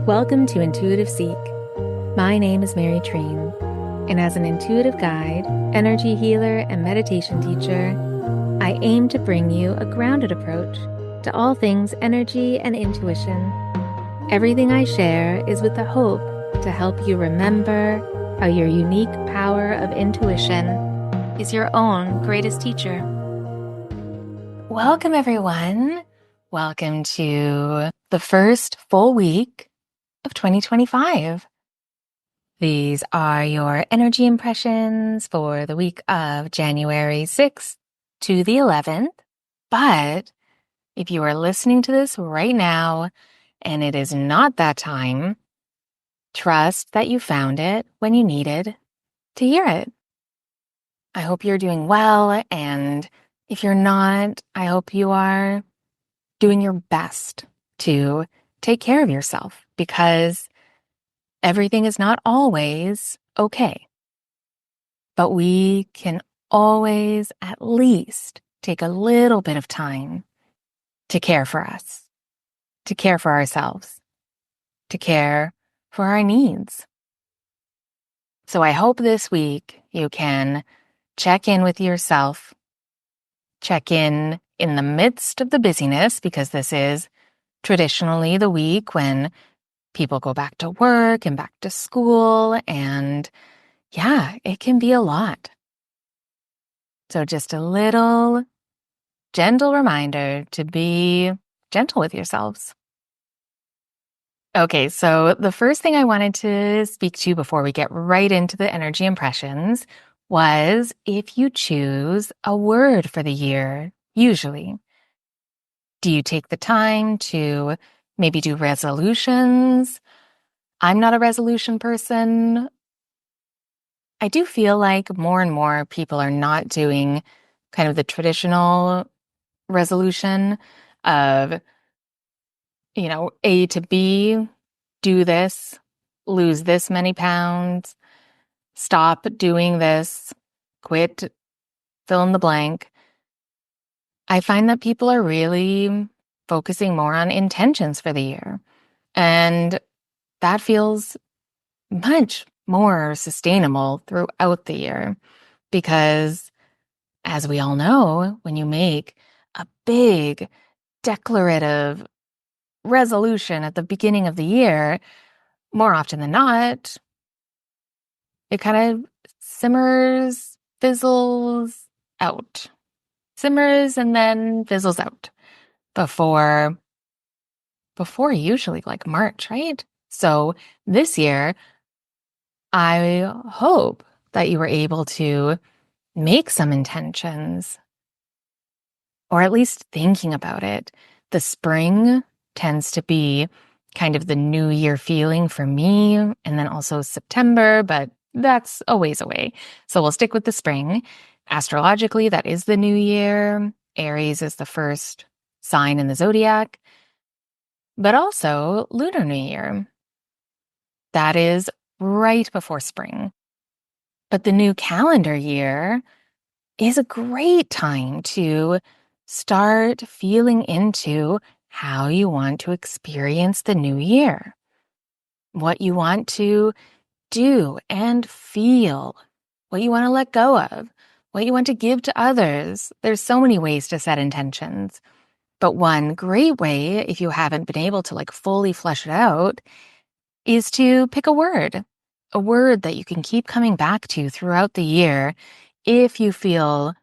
Welcome to Intuitive Seek. My name is Mary Treen, and as an intuitive guide, energy healer, and meditation teacher, I aim to bring you a grounded approach to all things energy and intuition. Everything I share is with the hope to help you remember how your unique power of intuition is your own greatest teacher. Welcome, everyone. Welcome to the first full week of 2025. These are your energy impressions for the week of January 6th to the 11th. But if you are listening to this right now and it is not that time, trust that you found it when you needed to hear it. I hope you're doing well, and if you're not, I hope you are doing your best to take care of yourself, because everything is not always okay. But we can always at least take a little bit of time to care for us, to care for ourselves, to care for our needs. So I hope this week you can check in with yourself, check in the midst of the busyness, because this is traditionally the week when people go back to work and back to school, and yeah, it can be a lot. So just a little gentle reminder to be gentle with yourselves. Okay, so the first thing I wanted to speak to before we get right into the energy impressions was if you choose a word for the year, usually. Do you take the time to maybe do resolutions? I'm not a resolution person. I do feel like more and more people are not doing kind of the traditional resolution of, A to B, do this, lose this many pounds, stop doing this, quit, fill in the blank. I find that people are really focusing more on intentions for the year. And that feels much more sustainable throughout the year, because as we all know, when you make a big declarative resolution at the beginning of the year, more often than not, it kind of simmers, fizzles out. Simmers and then fizzles out before usually like March, right? So this year, I hope that you were able to make some intentions, or at least thinking about it. The spring tends to be kind of the new year feeling for me, and then also September, but that's a ways away. So we'll stick with the spring. Astrologically, that is the new year. Aries is the first sign in the zodiac, but also Lunar New Year. That is right before spring. But the new calendar year is a great time to start feeling into how you want to experience the new year, what you want to do and feel, what you want to let go of, what you want to give to others. There's so many ways to set intentions. But one great way, if you haven't been able to fully flesh it out, is to pick a word that you can keep coming back to throughout the year if you feel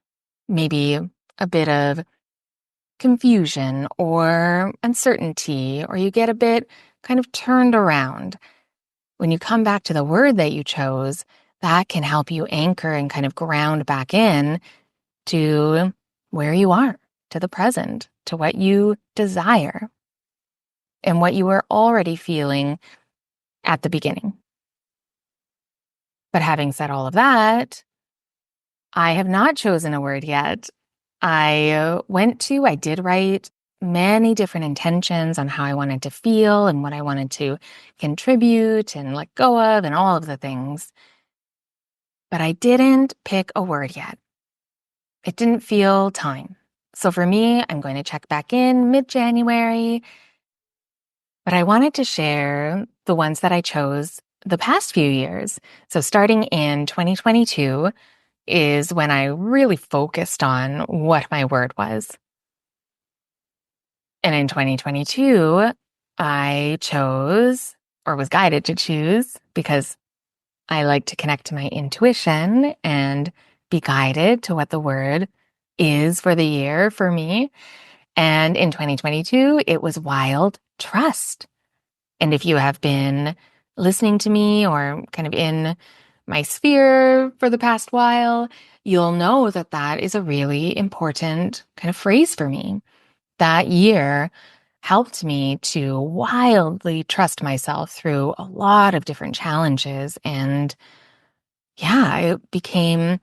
maybe a bit of confusion or uncertainty, or you get a bit kind of turned around. When you come back to the word that you chose, that can help you anchor and kind of ground back in to where you are, to the present, to what you desire, and what you were already feeling at the beginning. But having said all of that, I have not chosen a word yet. I did write many different intentions on how I wanted to feel and what I wanted to contribute and let go of and all of the things. But I didn't pick a word yet. It didn't feel time. So for me, I'm going to check back in mid-January But I wanted to share the ones that I chose the past few years. So starting in 2022 is when I really focused on what my word was. And in 2022, I chose or was guided to choose because I like to connect to my intuition and be guided to what the word is for the year for me. And in 2022, it was wild trust. And if you have been listening to me or kind of in my sphere for the past while, you'll know that that is a really important kind of phrase for me. That year helped me to wildly trust myself through a lot of different challenges. And yeah, it became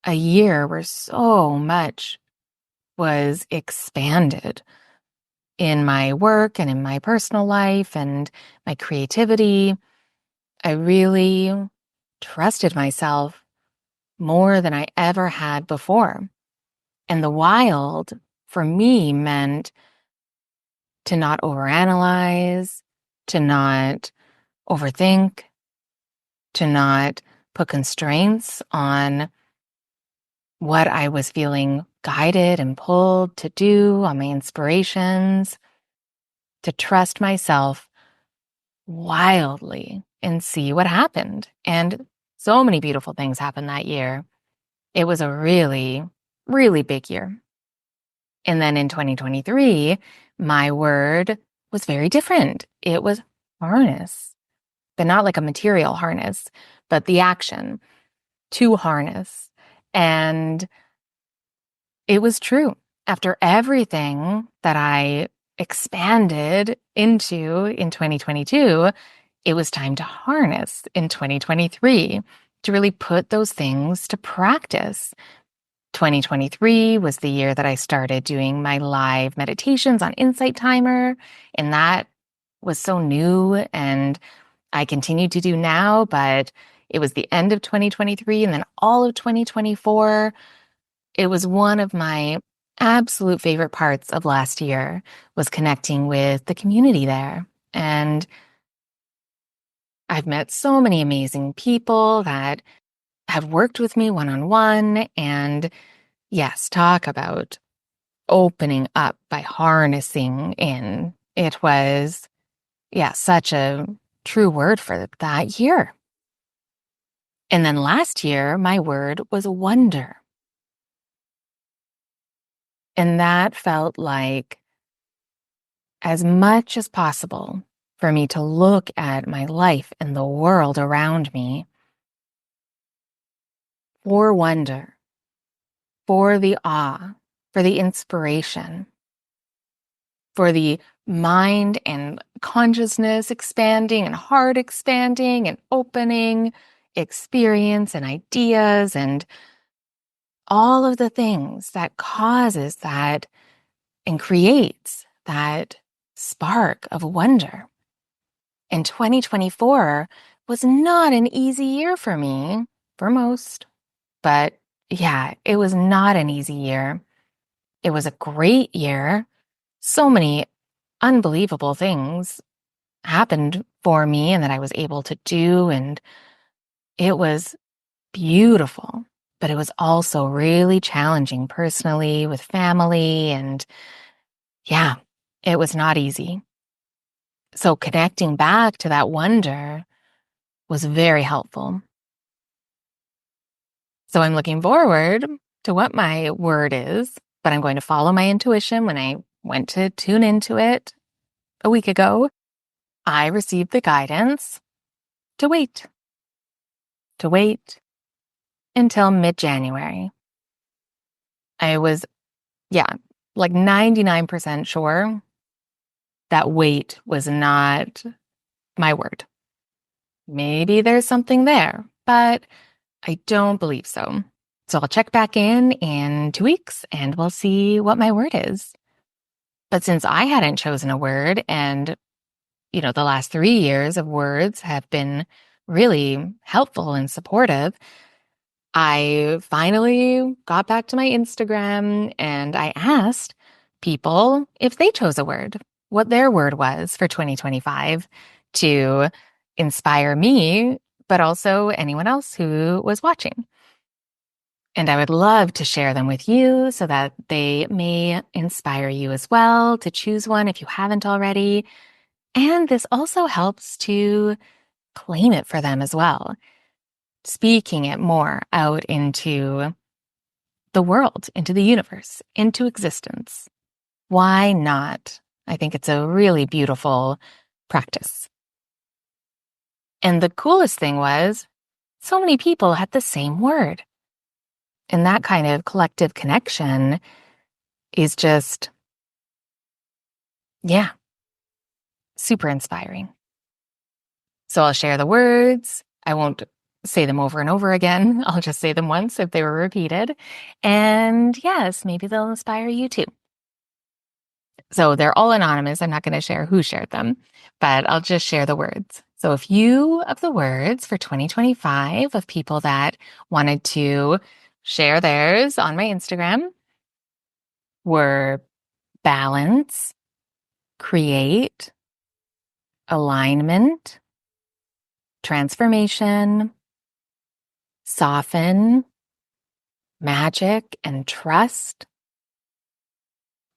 a year where so much was expanded in my work and in my personal life and my creativity. I really trusted myself more than I ever had before. And the wild for me meant to not overanalyze, to not overthink, to not put constraints on what I was feeling guided and pulled to do, on my inspirations, to trust myself wildly and see what happened. And so many beautiful things happened that year. It was a really, really big year. And then in 2023, my word was very different. It was harness, but not like a material harness, but the action to harness. And it was true. After everything that I expanded into in 2022, it was time to harness in 2023 to really put those things to practice. 2023 was the year that I started doing my live meditations on Insight Timer, and that was so new and I continue to do now, but it was the end of 2023 and then all of 2024. It was one of my absolute favorite parts of last year was connecting with the community there. And I've met so many amazing people that have worked with me one-on-one. And yes, talk about opening up by harnessing in. It was, yeah, such a true word for that year. And then last year, my word was wonder. And that felt like as much as possible for me to look at my life and the world around me for wonder, for the awe, for the inspiration, for the mind and consciousness expanding and heart expanding and opening experience and ideas and all of the things that causes that and creates that spark of wonder. And 2024 was not an easy year for me, for most, but yeah, it was not an easy year. It was a great year. So many unbelievable things happened for me and that I was able to do. And it was beautiful, but it was also really challenging personally with family. And yeah, it was not easy. So connecting back to that wonder was very helpful. So I'm looking forward to what my word is, but I'm going to follow my intuition. When I went to tune into it a week ago, I received the guidance to wait until mid-January. I was, yeah, like 99% sure that wait was not my word. Maybe there's something there, but I don't believe so. So I'll check back in 2 weeks and we'll see what my word is. But since I hadn't chosen a word and, the last 3 years of words have been really helpful and supportive, I finally got back to my Instagram and I asked people if they chose a word. what their word was for 2025 to inspire me, but also anyone else who was watching. And I would love to share them with you so that they may inspire you as well to choose one if you haven't already. And this also helps to claim it for them as well, speaking it more out into the world, into the universe, into existence. Why not? I think it's a really beautiful practice. And the coolest thing was, so many people had the same word. And that kind of collective connection is just, yeah, super inspiring. So I'll share the words. I won't say them over and over again. I'll just say them once if they were repeated. And yes, maybe they'll inspire you too. So they're all anonymous. I'm not going to share who shared them, but I'll just share the words. So a few of the words for 2025 of people that wanted to share theirs on my Instagram were balance, create, alignment, transformation, soften, magic and trust,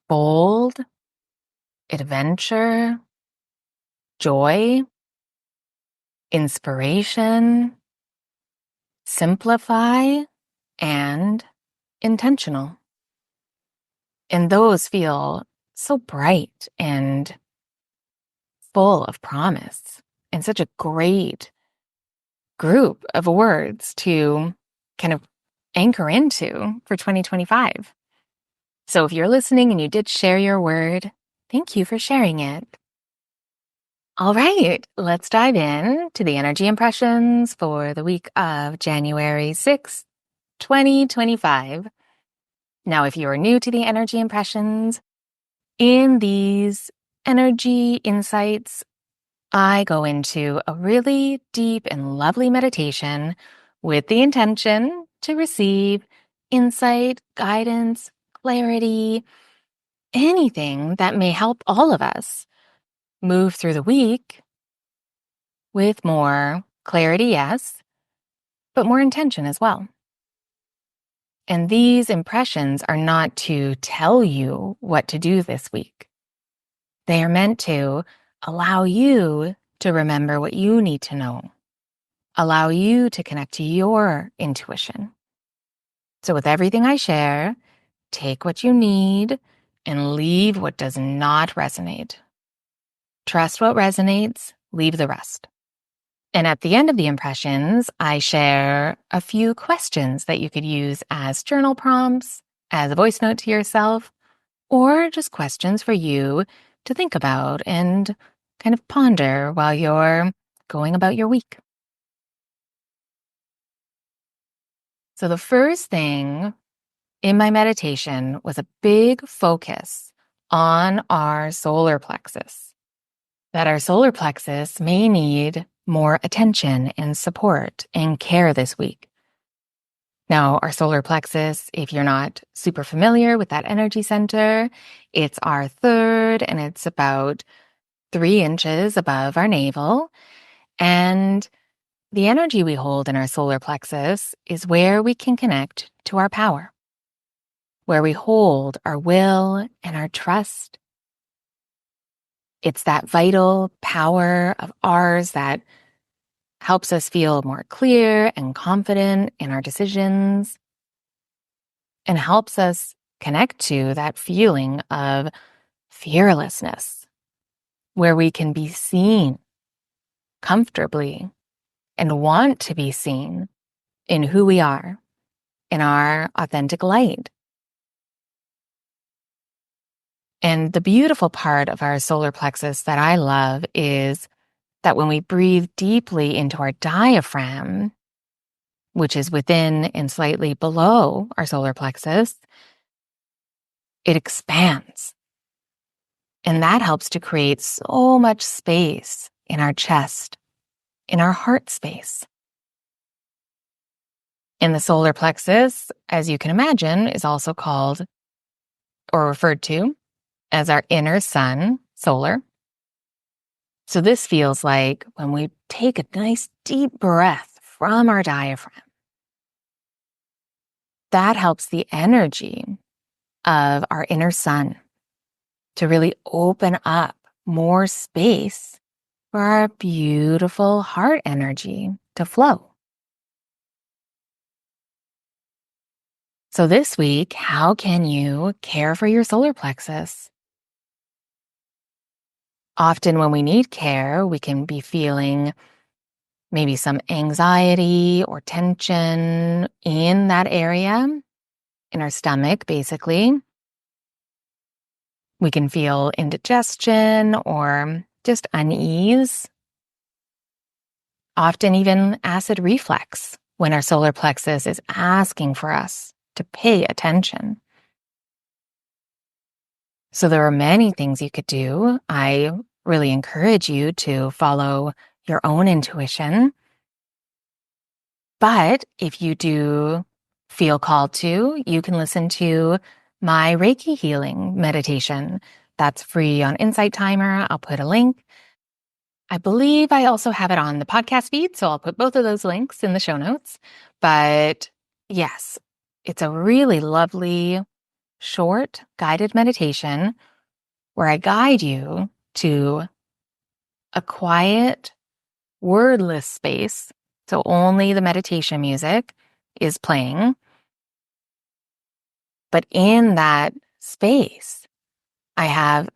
bold, adventure, joy, inspiration, simplify, and intentional. And those feel so bright and full of promise and such a great group of words to kind of anchor into for 2025. So if you're listening and you did share your word, thank you for sharing it. All right, let's dive in to the energy impressions for the week of January 6th, 2025. Now, if you are new to the energy impressions, in these energy insights, I go into a really deep and lovely meditation with the intention to receive insight, guidance, clarity, anything that may help all of us move through the week with more clarity, yes, but more intention as well. And these impressions are not to tell you what to do this week. They are meant to allow you to remember what you need to know, allow you to connect to your intuition. So with everything I share, take what you need and leave what does not resonate. Trust what resonates, leave the rest. And at the end of the impressions, I share a few questions that you could use as journal prompts, as a voice note to yourself, or just questions for you to think about and kind of ponder while you're going about your week. So the first thing in my meditation was a big focus on our solar plexus, that our solar plexus may need more attention and support and care this week. Now, our solar plexus, if you're not super familiar with that energy center, it's our third and it's about 3 inches above our navel. And the energy we hold in our solar plexus is where we can connect to our power, where we hold our will and our trust. It's that vital power of ours that helps us feel more clear and confident in our decisions and helps us connect to that feeling of fearlessness, where we can be seen comfortably and want to be seen in who we are, in our authentic light. And the beautiful part of our solar plexus that I love is that when we breathe deeply into our diaphragm, which is within and slightly below our solar plexus, it expands. And that helps to create so much space in our chest, in our heart space. And the solar plexus, as you can imagine, is also called or referred to as our inner sun. solar. So this feels like when we take a nice deep breath from our diaphragm, that helps the energy of our inner sun to really open up more space for our beautiful heart energy to flow. So this week, how can you care for your solar plexus? Often when we need care, we can be feeling maybe some anxiety or tension in that area, in our stomach, basically. We can feel indigestion or just unease, often even acid reflux when our solar plexus is asking for us to pay attention. So there are many things you could do. I really encourage you to follow your own intuition. But if you do feel called to, you can listen to my Reiki healing meditation. That's free on Insight Timer. I'll put a link. I believe I also have it on the podcast feed, so I'll put both of those links in the show notes. But yes, it's a really lovely, short, guided meditation where I guide you to a quiet, wordless space. So only the meditation music is playing. But in that space, I have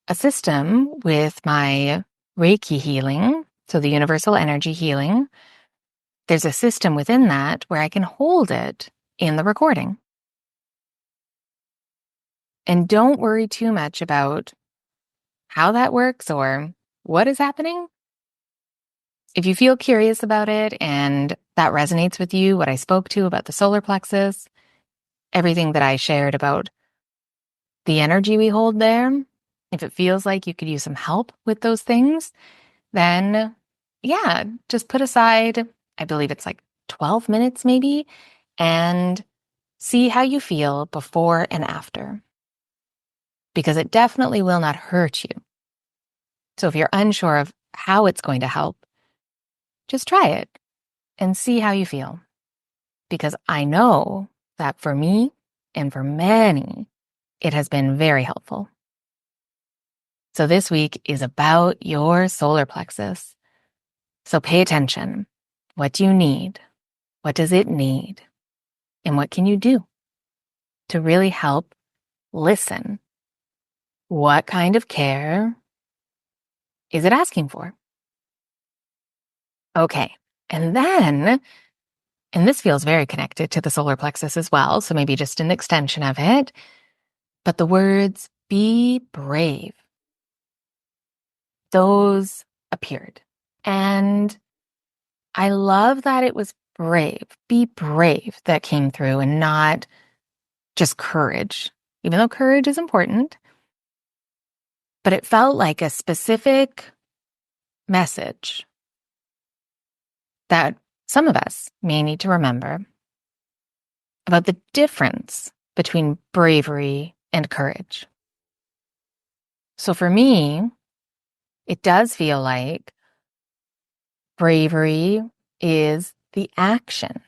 a system with my Reiki healing, so the universal energy healing. There's a system within that where I can hold it in the recording. And don't worry too much about how that works or what is happening. If you feel curious about it and that resonates with you, what I spoke to about the solar plexus, everything that I shared about the energy we hold there, if it feels like you could use some help with those things, then yeah, just put aside, I believe it's like 12 minutes maybe, and see how you feel before and after. Because it definitely will not hurt you. So if you're unsure of how it's going to help, just try it and see how you feel. Because I know that for me and for many, it has been very helpful. So this week is about your solar plexus. So pay attention. What do you need? What does it need? And what can you do to really help listen? What kind of care is it asking for? Okay. And then, and this feels very connected to the solar plexus as well, so maybe just an extension of it, but the words be brave, those appeared. And I love that it was brave, be brave that came through and not just courage, even though courage is important. But it felt like a specific message that some of us may need to remember about the difference between bravery and courage. So for me, it does feel like bravery is the action.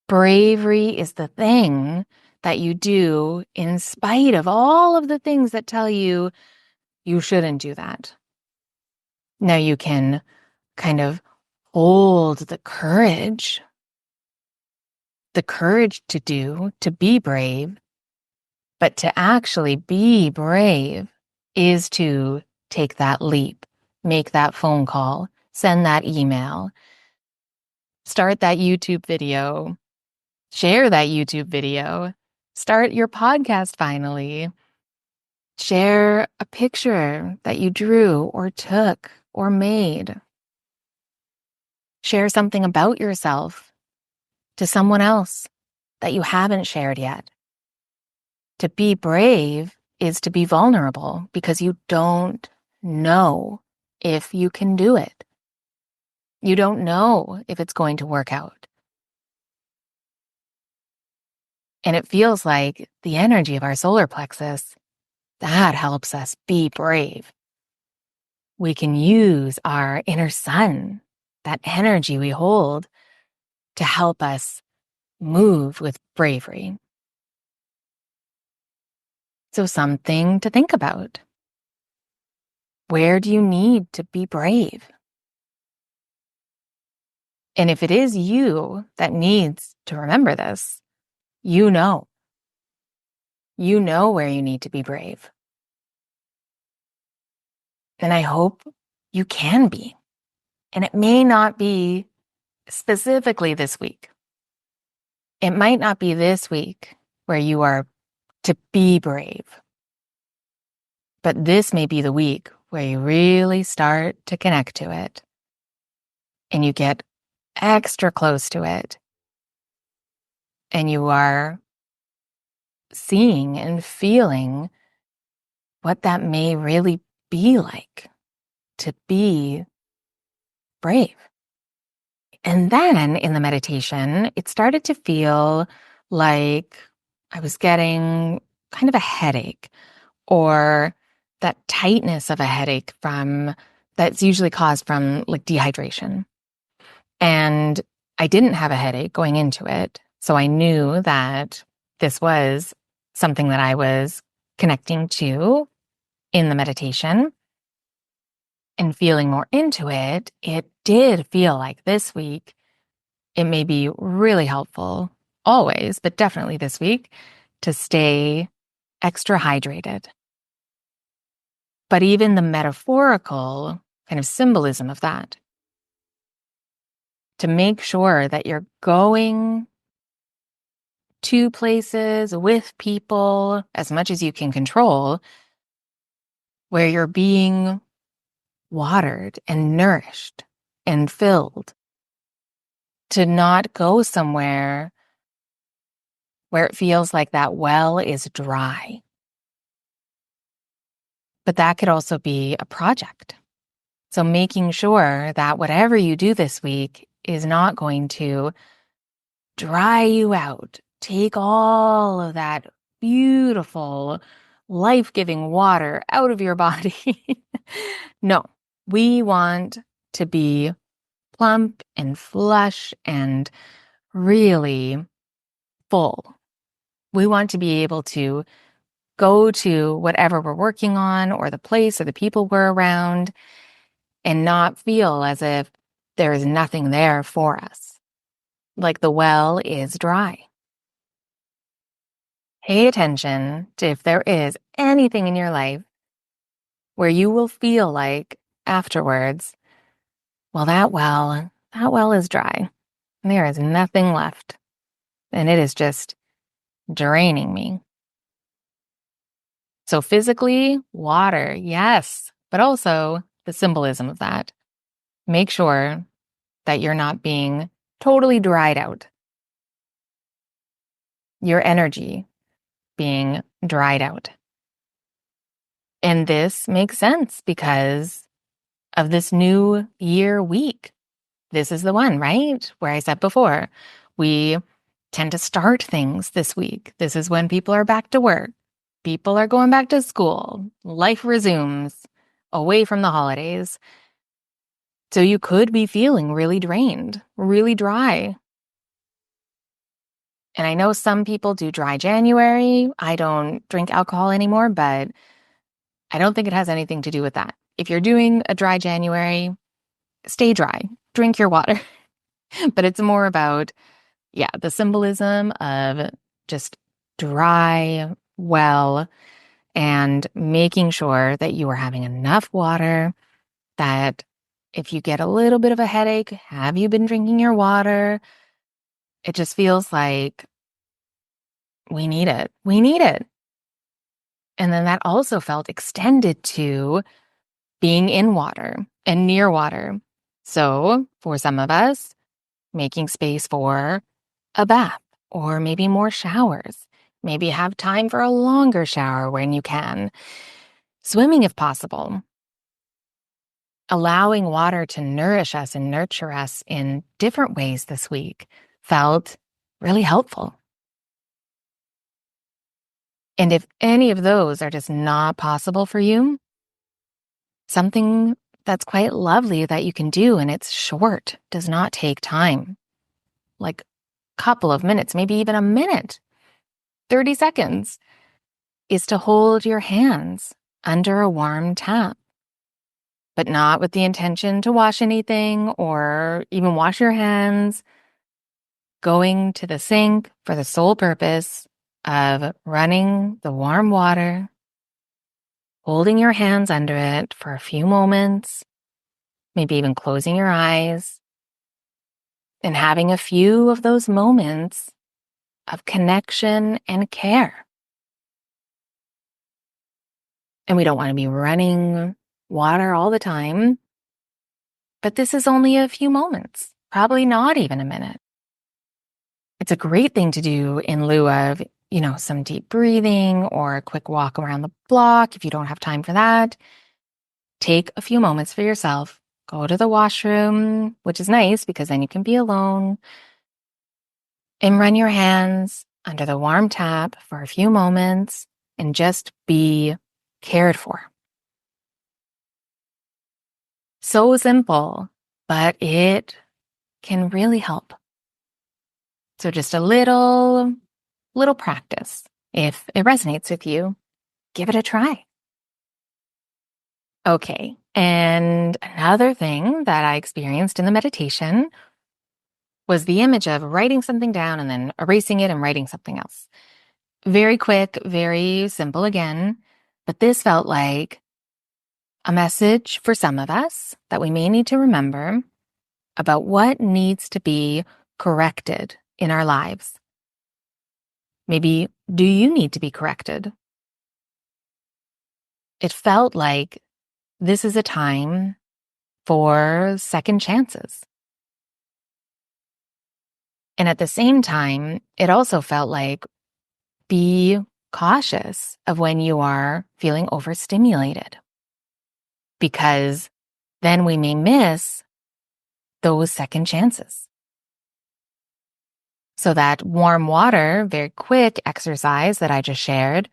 Bravery is the thing that you do in spite of all of the things that tell you you shouldn't do that. Now you can kind of hold the courage to be brave, but to actually be brave is to take that leap, make that phone call, send that email, start that YouTube video, share that YouTube video, start your podcast finally, share a picture that you drew or took or made, share something about yourself to someone else that you haven't shared yet. To be brave is to be vulnerable because you don't know if you can do it. You don't know if it's going to work out. And it feels like the energy of our solar plexus That helps us be brave. We can use our inner sun, that energy we hold, to help us move with bravery. So, something to think about. Where do you need to be brave? And if it is you that needs to remember this, you know. You know where you need to be brave. And I hope you can be. And it may not be specifically this week. It might not be this week where you are to be brave. But this may be the week where you really start to connect to it and you get extra close to it and you are seeing and feeling what that may really be like to be brave. And then in the meditation, it started to feel like I was getting kind of a headache or that tightness of a headache that's usually caused from like dehydration. And I didn't have a headache going into it. So I knew that this was something that I was connecting to in the meditation and feeling more into it. It did feel like this week, it may be really helpful always, but definitely this week to stay extra hydrated. But even the metaphorical kind of symbolism of that, to make sure that you're going to places with people as much as you can control where you're being watered and nourished and filled, to not go somewhere where it feels like that well is dry. But that could also be a project. So making sure that whatever you do this week is not going to dry you out, take all of that beautiful, life-giving water out of your body. No, we want to be plump and flush and really full. We want to be able to go to whatever we're working on or the place or the people we're around and not feel as if there is nothing there for us, like the well is dry. Pay attention to if there is anything in your life where you will feel like afterwards, well, that well is dry. There is nothing left. And it is just draining me. So physically, water, yes, but also the symbolism of that. Make sure that you're not being totally dried out. Your energy being dried out. And this makes sense because of this new year week. This is the one, right? Where I said before, we tend to start things this week. This is when people are back to work. People are going back to school. Life resumes away from the holidays. So you could be feeling really drained, really dry. And I know some people do dry January. I don't drink alcohol anymore, but I don't think it has anything to do with that. If you're doing a dry January, stay dry, drink your water. But it's more about, the symbolism of just dry well and making sure that you are having enough water, that if you get a little bit of a headache, have you been drinking your water? It just feels like we need it. We need it. And then that also felt extended to being in water and near water. So for some of us, making space for a bath or maybe more showers. Maybe have time for a longer shower when you can. Swimming if possible. Allowing water to nourish us and nurture us in different ways this week felt really helpful. And if any of those are just not possible for you, something that's quite lovely that you can do, and it's short, does not take time, like a couple of minutes, maybe even a minute, 30 seconds, is to hold your hands under a warm tap, but not with the intention to wash anything or even wash your hands, going to the sink for the sole purpose of running the warm water, holding your hands under it for a few moments, maybe even closing your eyes, and having a few of those moments of connection and care. And we don't want to be running water all the time, but this is only a few moments, probably not even a minute. It's a great thing to do in lieu of, some deep breathing or a quick walk around the block if you don't have time for that. Take a few moments for yourself. Go to the washroom, which is nice because then you can be alone, and run your hands under the warm tap for a few moments and just be cared for. So simple, but it can really help. So just a little practice. If it resonates with you, give it a try. Okay. And another thing that I experienced in the meditation was the image of writing something down and then erasing it and writing something else. Very quick, very simple again, but this felt like a message for some of us that we may need to remember about what needs to be corrected in our lives. Maybe, do you need to be corrected? It felt like this is a time for second chances. And at the same time, it also felt like be cautious of when you are feeling overstimulated, because then we may miss those second chances. So that warm water, very quick exercise that I just shared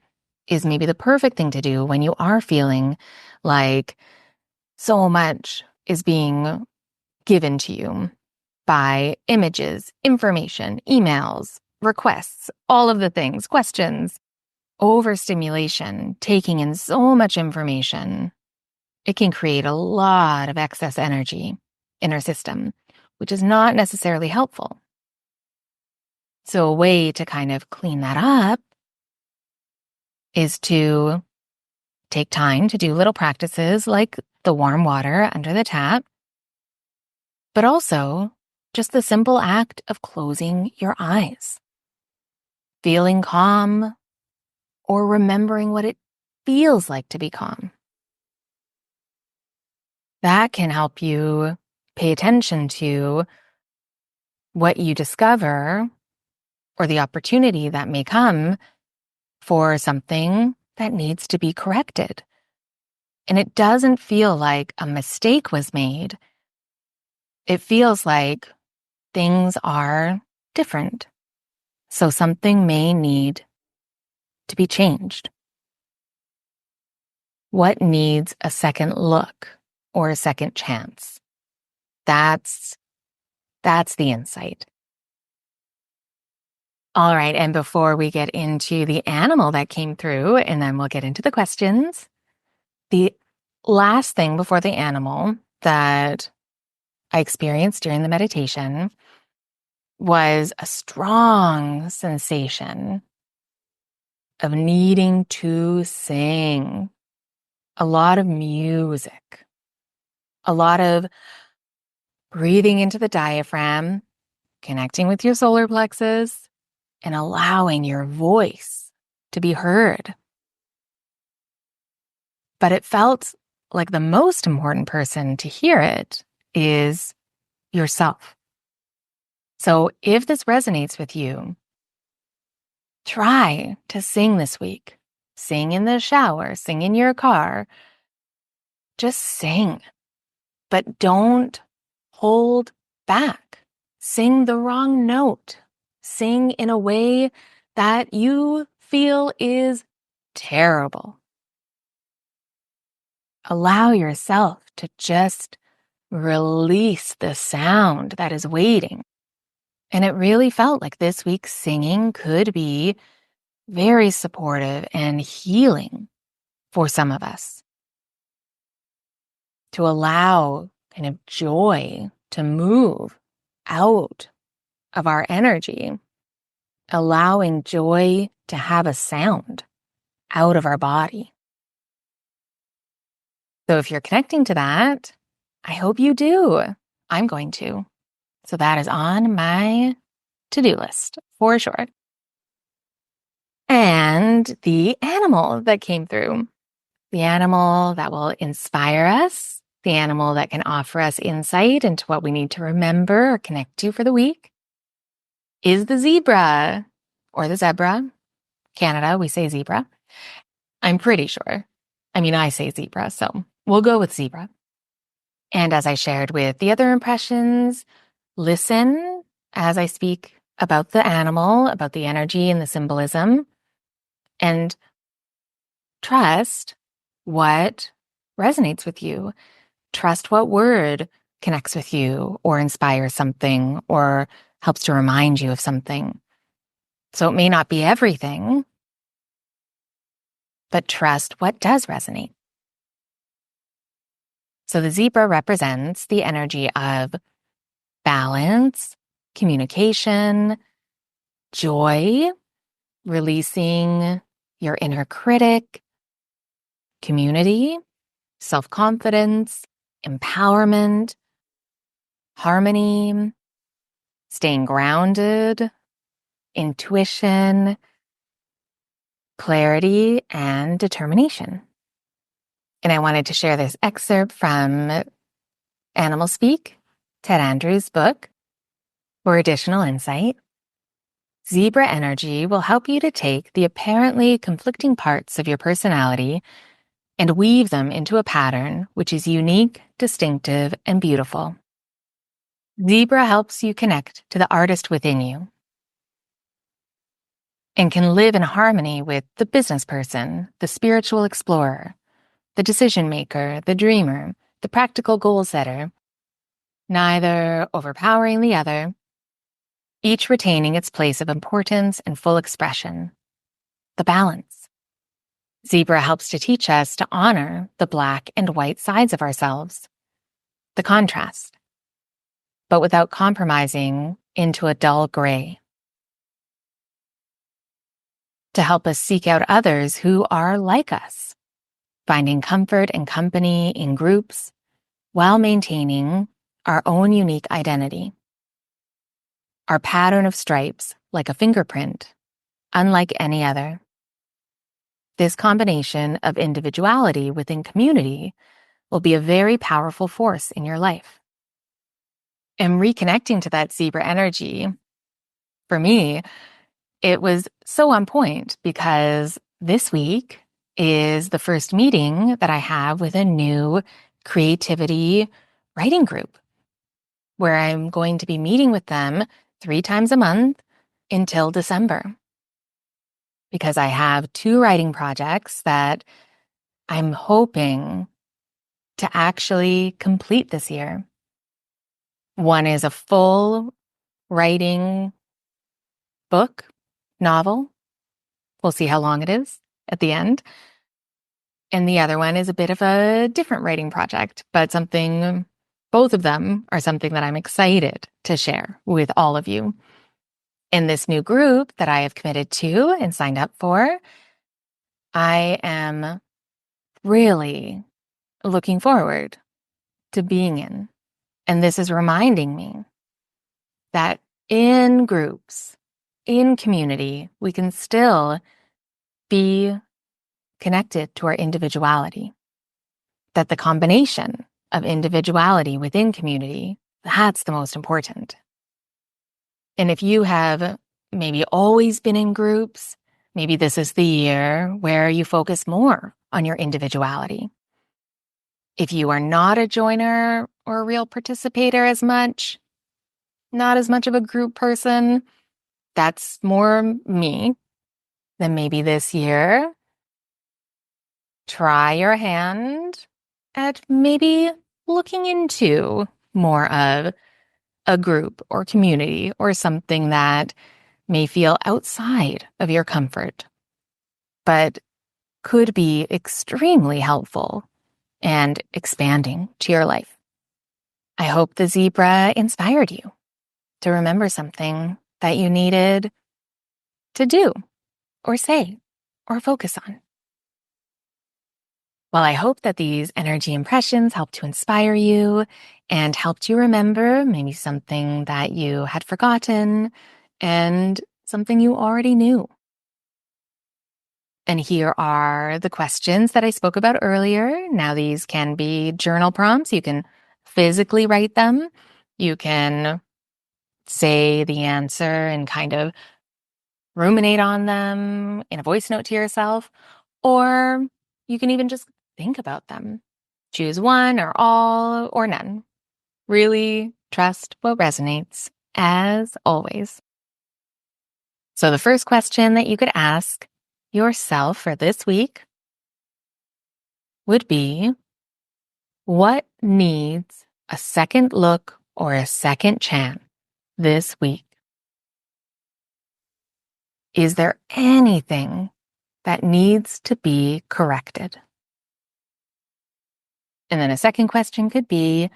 is maybe the perfect thing to do when you are feeling like so much is being given to you by images, information, emails, requests, all of the things, questions, overstimulation, taking in so much information. It can create a lot of excess energy in our system, which is not necessarily helpful. So a way to kind of clean that up is to take time to do little practices like the warm water under the tap, but also just the simple act of closing your eyes, feeling calm, or remembering what it feels like to be calm. That can help you pay attention to what you discover or the opportunity that may come for something that needs to be corrected. And it doesn't feel like a mistake was made. It feels like things are different. So something may need to be changed. What needs a second look or a second chance? That's the insight. All right, and before we get into the animal that came through, and then we'll get into the questions, the last thing before the animal that I experienced during the meditation was a strong sensation of needing to sing. A lot of music, a lot of breathing into the diaphragm, connecting with your solar plexus, and allowing your voice to be heard. But it felt like the most important person to hear it is yourself. So if this resonates with you, try to sing this week. Sing in the shower, sing in your car. Just sing, but don't hold back. Sing the wrong note. Sing in a way that you feel is terrible. Allow yourself to just release the sound that is waiting. And it really felt like this week's singing could be very supportive and healing for some of us. To allow kind of joy to move out of our energy, allowing joy to have a sound out of our body. So if you're connecting to that, I hope you do. I'm going to. So that is on my to-do list for sure. And the animal that came through, the animal that will inspire us, the animal that can offer us insight into what we need to remember or connect to for the week, is the zebra or the zebra. Canada, we say zebra. I'm pretty sure. I mean, I say zebra, so we'll go with zebra. And as I shared with the other impressions, listen as I speak about the animal, about the energy and the symbolism, and trust what resonates with you. Trust what word connects with you or inspires something or helps to remind you of something. So it may not be everything, but trust what does resonate. So the zebra represents the energy of balance, communication, joy, releasing your inner critic, community, self-confidence, empowerment, harmony, staying grounded, intuition, clarity, and determination. And I wanted to share this excerpt from Animal Speak, Ted Andrews' book, for additional insight. Zebra energy will help you to take the apparently conflicting parts of your personality and weave them into a pattern which is unique, distinctive, and beautiful. Zebra helps you connect to the artist within you and can live in harmony with the business person, the spiritual explorer, the decision maker, the dreamer, the practical goal setter, neither overpowering the other, each retaining its place of importance and full expression. The balance. Zebra helps to teach us to honor the black and white sides of ourselves, the contrast, but without compromising into a dull gray. To help us seek out others who are like us, finding comfort and company in groups while maintaining our own unique identity. Our pattern of stripes, like a fingerprint, unlike any other. This combination of individuality within community will be a very powerful force in your life. And reconnecting to that zebra energy, for me, it was so on point because this week is the first meeting that I have with a new creativity writing group, where I'm going to be meeting with them 3 times a month until December. Because I have 2 writing projects that I'm hoping to actually complete this year. One is a full writing book, novel. We'll see how long it is at the end. And the other one is a bit of a different writing project, but both of them are something that I'm excited to share with all of you. In this new group that I have committed to and signed up for, I am really looking forward to being in. And this is reminding me that in groups, in community, we can still be connected to our individuality. That the combination of individuality within community, that's the most important. And if you have maybe always been in groups, maybe this is the year where you focus more on your individuality. If you are not a joiner or a real participator as much, not as much of a group person, that's more me, then maybe this year try your hand at maybe looking into more of a group or community or something that may feel outside of your comfort, but could be extremely helpful and expanding to your life. I hope the zebra inspired you to remember something that you needed to do or say or focus on. Well, I hope that these energy impressions helped to inspire you and helped you remember maybe something that you had forgotten and something you already knew. And here are the questions that I spoke about earlier. Now, these can be journal prompts. You can physically write them. You can say the answer and kind of ruminate on them in a voice note to yourself, or you can even just think about them. Choose one or all or none. Really trust what resonates, as always. So the first question that you could ask yourself for this week would be, what needs a second look or a second chance this week? Is there anything that needs to be corrected? And then a second question could be,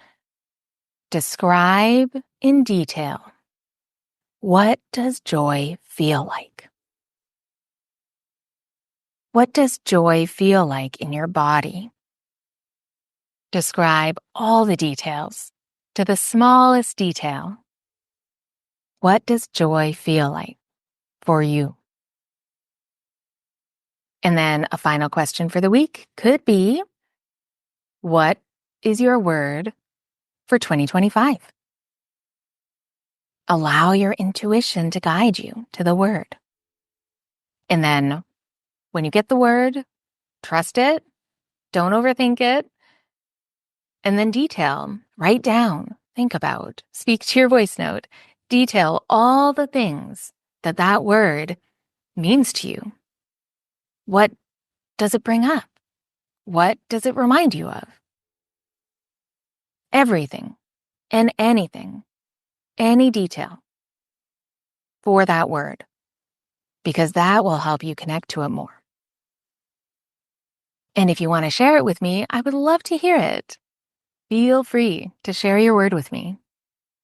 describe in detail, what does joy feel like? What does joy feel like in your body? Describe all the details to the smallest detail. What does joy feel like for you? And then a final question for the week could be, what is your word for 2025? Allow your intuition to guide you to the word. And then when you get the word, trust it, don't overthink it, and then detail, write down, think about, speak to your voice note, detail all the things that that word means to you. What does it bring up? What does it remind you of? Everything and anything, any detail for that word, because that will help you connect to it more. And if you want to share it with me, I would love to hear it. Feel free to share your word with me.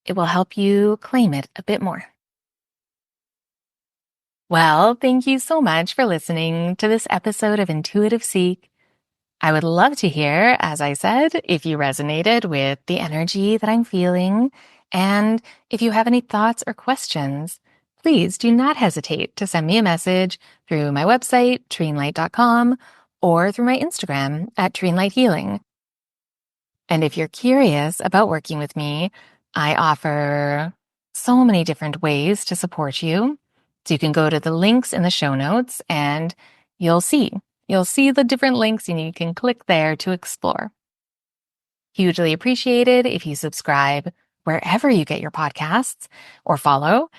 It will help you claim it a bit more. Well, thank you so much for listening to this episode of Intuitive Seek. I would love to hear, as I said, if you resonated with the energy that I'm feeling. And if you have any thoughts or questions, please do not hesitate to send me a message through my website, treenlight.com, or through my Instagram at treenlighthealing. And if you're curious about working with me, I offer so many different ways to support you. So you can go to the links in the show notes and you'll see the different links and you can click there to explore. Hugely appreciated if you subscribe wherever you get your podcasts or follow.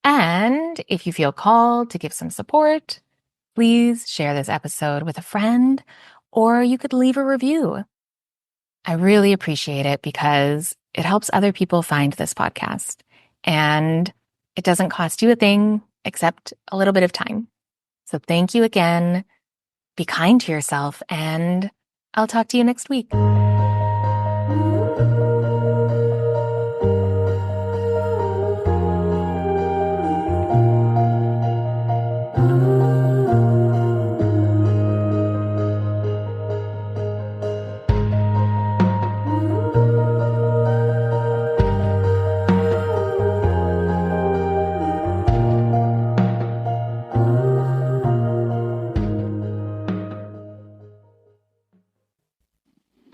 And if you feel called to give some support, please share this episode with a friend, or you could leave a review. I really appreciate it because it helps other people find this podcast, and it doesn't cost you a thing except a little bit of time. So thank you again. Be kind to yourself, and I'll talk to you next week.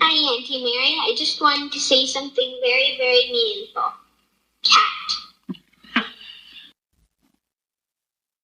Hi, Auntie Mary. I just wanted to say something very, very meaningful.